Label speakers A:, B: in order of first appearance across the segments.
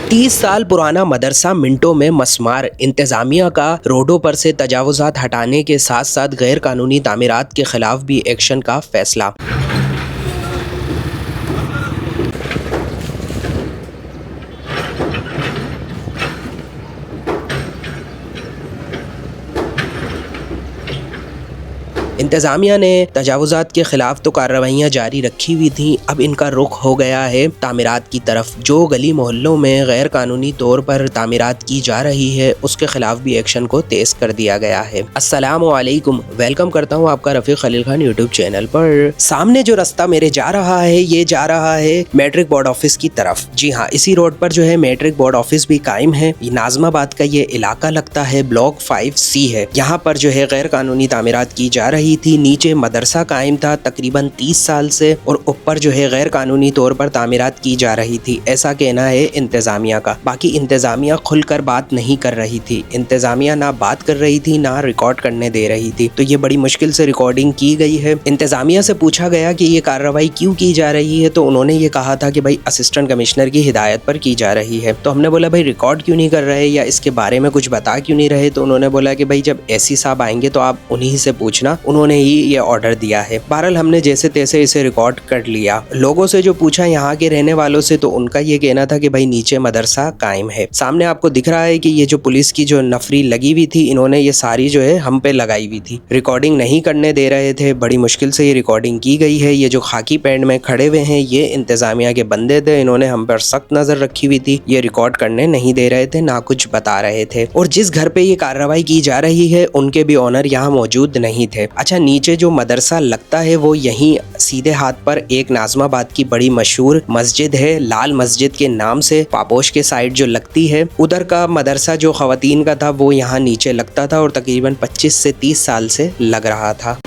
A: 30 साल पुराना मदरसा मिनटों में मस्मार। इंतजामिया का रोडों पर से तजावुजात हटाने के साथ साथ गैर कानूनी तामीरात के खिलाफ भी एक्शन का फैसला। इंतजामिया ने तजावुजात के खिलाफ तो कार्रवाइयाँ जारी रखी हुई थी, अब इनका रुख हो गया है तामीरात की तरफ। जो गली मोहल्लों में गैर कानूनी तौर पर तामीरात की जा रही है उसके खिलाफ भी एक्शन को तेज कर दिया गया है। अस्सलामु अलैकुम, वेलकम करता हूँ आपका रफ़ीक खलील खान यूट्यूब चैनल पर। सामने जो रास्ता मेरे जा रहा है ये जा रहा है मैट्रिक बोर्ड ऑफिस की तरफ। जी हाँ, इसी रोड पर जो है मैट्रिक बोर्ड ऑफिस भी कायम है। नाजमाबाद का ये इलाका लगता है, ब्लॉक 5C है। यहाँ पर जो है गैर कानूनी तामीरात की जा रही थी। नीचे मदरसा कायम था तकरीबन 30 साल से और ऊपर जो है गैर कानूनी तौर पर तामीरात की जा रही थी, ऐसा कहना है इंतजामिया का। बाकी इंतजामिया खुलकर बात नहीं कर रही थी। इंतजामिया ना बात कर रही थी ना रिकॉर्ड करने दे रही थी, तो ये बड़ी मुश्किल से रिकॉर्डिंग की गई है। इंतजामिया से पूछा गया कि ये कार्रवाई क्यों की जा रही है, तो उन्होंने ये कहा था कि भाई असिस्टेंट कमिश्नर की हिदायत पर की जा रही है। तो हमने बोला भाई रिकॉर्ड क्यों नहीं कर रहे या इसके बारे में कुछ बता क्यों नहीं रहे, तो उन्होंने बोला कि भाई जब एसी साहब आएंगे तो आप उन्हीं से पूछना, उन्होंने ही ये ऑर्डर दिया है। बहरहाल हमने जैसे तैसे इसे रिकॉर्ड कर लिया। लोगों से जो पूछा यहाँ के रहने वालों से, तो उनका ये कहना था कि भाई नीचे मदरसा कायम है। सामने आपको दिख रहा है कि ये जो पुलिस की जो नफरी लगी हुई थी, इन्होंने ये सारी जो है हम पे लगाई हुई थी। रिकॉर्डिंग नहीं करने दे रहे थे, बड़ी मुश्किल से ये रिकॉर्डिंग की गई है। ये जो खाकी पैंट में खड़े हुए हैं ये इंतजामिया के बंदे थे, इन्होंने हम पर सख्त नजर रखी हुई थी। ये रिकॉर्ड करने नहीं दे रहे थे, ना कुछ बता रहे थे। और जिस घर पे ये कार्रवाई की जा रही है उनके भी ऑनर यहाँ मौजूद नहीं थे। अच्छा, नीचे जो मदरसा लगता है वो यहीं सीधे हाथ पर एक नाजमाबाद की बड़ी मशहूर मस्जिद है, लाल मस्जिद के नाम से पापोश के साइड जो लगती है, उधर का मदरसा जो खवातीन का था वो यहाँ नीचे लगता था और तकरीबन 25 से 30 साल से लग रहा था।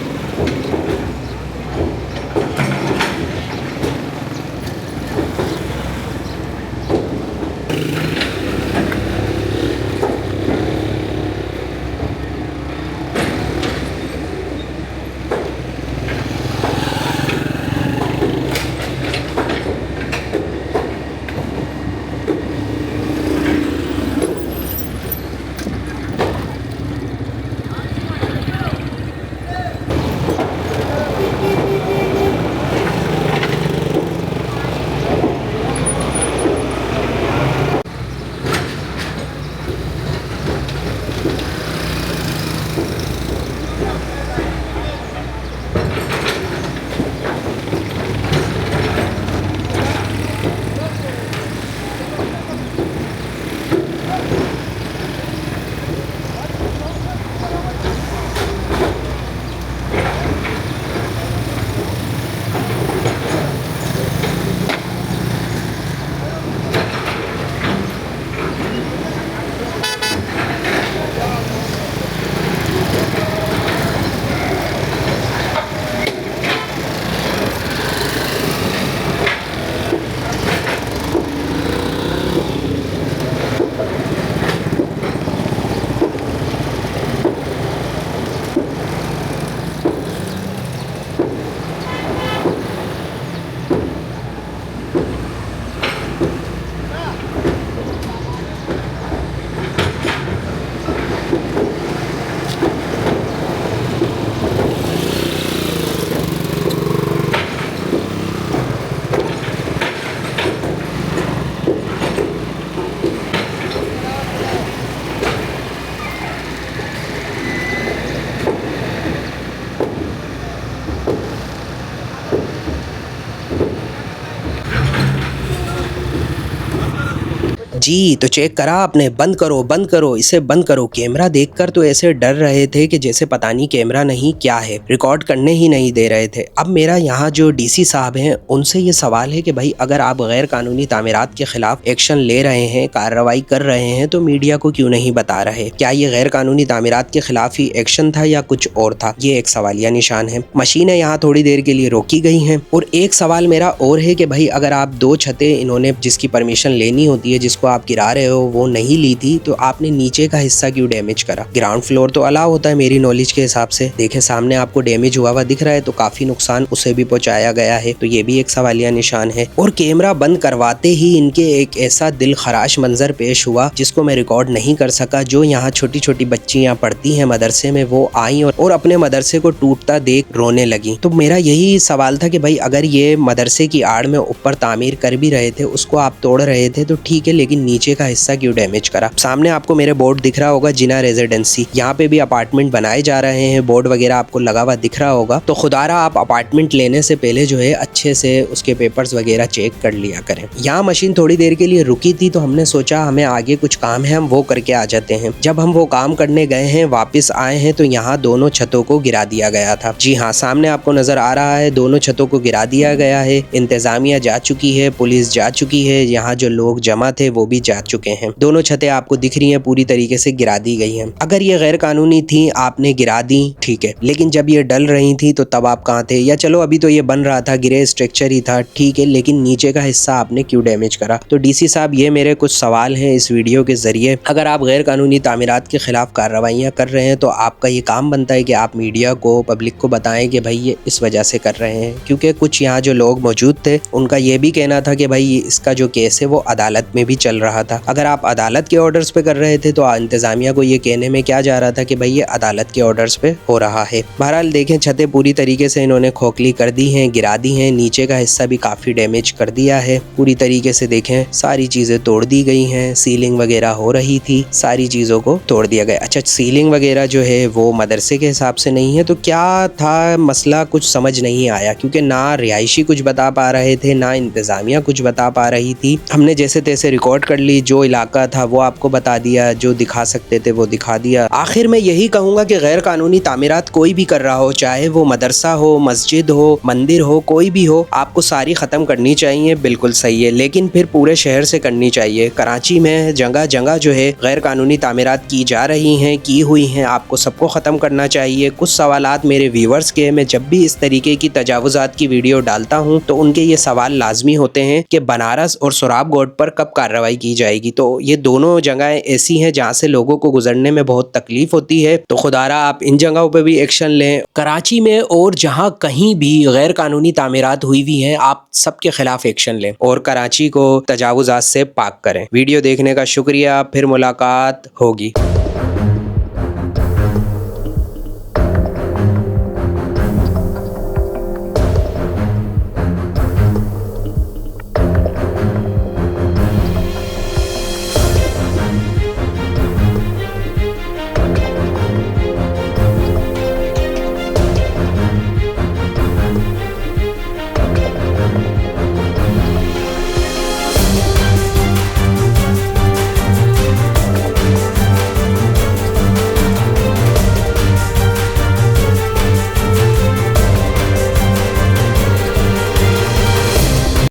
A: जी, तो चेक करा आपने, बंद करो, इसे बंद करो। कैमरा देखकर तो ऐसे डर रहे थे कि जैसे पता नहीं कैमरा नहीं क्या है, रिकॉर्ड करने ही नहीं दे रहे थे। अब मेरा यहाँ जो डीसी साहब हैं उनसे ये सवाल है कि भाई अगर आप गैर कानूनी तामीरात के खिलाफ एक्शन ले रहे हैं, कार्रवाई कर रहे हैं, तो मीडिया को क्यों नहीं बता रहे? क्या ये गैर कानूनी तामीरात के खिलाफ ही एक्शन था या कुछ और था? ये एक सवालिया निशान है। मशीनें यहाँ थोड़ी देर के लिए रोकी गई हैं। और एक सवाल मेरा और है कि भाई अगर आप 2 छतें इन्होंने जिसकी परमिशन लेनी होती है, जिसको आप आप गिरा रहे हो वो नहीं ली थी तो आपने नीचे का हिस्सा क्यों डैमेज करा? ग्राउंड फ्लोर तो अलाउ होता है मेरी नॉलेज के हिसाब से। देखें सामने आपको डैमेज हुआ दिख रहा है तो काफी नुकसान उसे भी पहुंचाया गया है, तो ये भी एक सवालिया निशान है। और कैमरा बंद करवाते ही इनके एक ऐसा दिल खराश मंजर पेश हुआ जिसको मैं रिकॉर्ड नहीं कर सका। जो यहाँ छोटी छोटी बच्चियां पढ़ती हैं मदरसे में वो आई और अपने मदरसे को टूटता देख रोने लगी। तो मेरा यही सवाल था कि भाई अगर ये मदरसे की आड़ में ऊपर तामीर कर भी रहे थे, उसको आप तोड़ रहे थे तो ठीक है, लेकिन नीचे का हिस्सा क्यों डैमेज करा? सामने आपको मेरे बोर्ड दिख रहा होगा जिना रेजिडेंसी, यहाँ पे भी अपार्टमेंट बनाए जा रहे हैं, बोर्ड वगैरह आपको लगा हुआ दिख रहा होगा। तो खुदारा आप अपार्टमेंट लेने से पहले जो है अच्छे से उसके पेपर्स वगैरह चेक कर लिया करें। यहाँ मशीन थोड़ी देर के लिए रुकी थी तो हमने सोचा हमें आगे कुछ काम है, हम वो करके आ जाते हैं। जब हम वो काम करने गए हैं वापस आए हैं तो यहाँ दोनों छतों को गिरा दिया गया था। जी हाँ, सामने आपको नजर आ रहा है दोनों छतों को गिरा दिया गया है। इंतजामिया जा चुकी है, पुलिस जा चुकी है, यहाँ जो लोग जमा थे वो भी जा चुके हैं। दोनों छतें आपको दिख रही हैं पूरी तरीके से गिरा दी गई हैं। अगर ये गैर कानूनी थी आपने गिरा दी ठीक है, लेकिन जब ये डल रही थी तो तब आप कहाँ थे? या चलो अभी तो ये बन रहा था, गिरे स्ट्रक्चर ही था ठीक है, लेकिन नीचे का हिस्सा आपने क्यों डैमेज करा? तो डीसी साहब ये मेरे कुछ सवाल हैं इस वीडियो के जरिए। अगर आप गैर कानूनी तामीरात के खिलाफ कार्रवाइयाँ कर रहे हैं तो आपका ये काम बनता है कि आप मीडिया को, पब्लिक को बताएं कि भाई ये इस वजह से कर रहे हैं। क्योंकि कुछ यहाँ जो लोग मौजूद थे उनका ये भी कहना था कि भाई इसका जो केस है वो अदालत में भी चल रहा था। अगर आप अदालत के ऑर्डर्स पे कर रहे थे तो इंतजामिया को ये कहने में क्या जा रहा था कि भाई ये अदालत के ऑर्डर्स पे हो रहा है। बहरहाल देखें छतें पूरी तरीके से इन्होंने खोखली कर दी हैं, गिरा दी हैं, नीचे का हिस्सा भी काफी डैमेज कर दिया है पूरी तरीके से। देखें सारी चीजें तोड़ दी गई हैं, सीलिंग वगैरह हो रही थी, सारी चीजों को तोड़ दिया गया। अच्छा, सीलिंग वगैरह जो है वो मदरसे के हिसाब से नहीं है, तो क्या था मसला कुछ समझ नहीं आया, क्योंकि ना रिहायशी कुछ बता पा रहे थे ना इंतजामिया कुछ बता पा रही थी। हमने जैसे तैसे रिकॉर्ड कर ली, जो इलाका था वो आपको बता दिया, जो दिखा सकते थे वो दिखा दिया। आखिर में यही कहूँगा कि गैर कानूनी तामीरात कोई भी कर रहा हो, चाहे वो मदरसा हो, मस्जिद हो, मंदिर हो, कोई भी हो, आपको सारी ख़त्म करनी चाहिए, बिल्कुल सही है, लेकिन फिर पूरे शहर से करनी चाहिए। कराची में जगह जगह जो है गैर कानूनी तामीरात की जा रही हैं, की हुई हैं, आपको सबको ख़त्म करना चाहिए। कुछ सवालात मेरे व्यूवर्स के, मैं जब भी इस तरीके की तजावुज़ात की वीडियो डालता हूँ तो उनके ये सवाल लाजमी होते हैं कि बनारस और सोराबगोड पर कब कार्रवाई की जाएगी। तो ये दोनों जगहें ऐसी हैं जहाँ से लोगों को गुजरने में बहुत तकलीफ होती है, तो खुदारा आप इन जगहों पर भी एक्शन लें। कराची में और जहाँ कहीं भी गैर कानूनी तामीरात हुई हुई हैं आप सबके खिलाफ एक्शन लें और कराची को तजावुज़ात से पाक करें। वीडियो देखने का शुक्रिया, फिर मुलाकात होगी।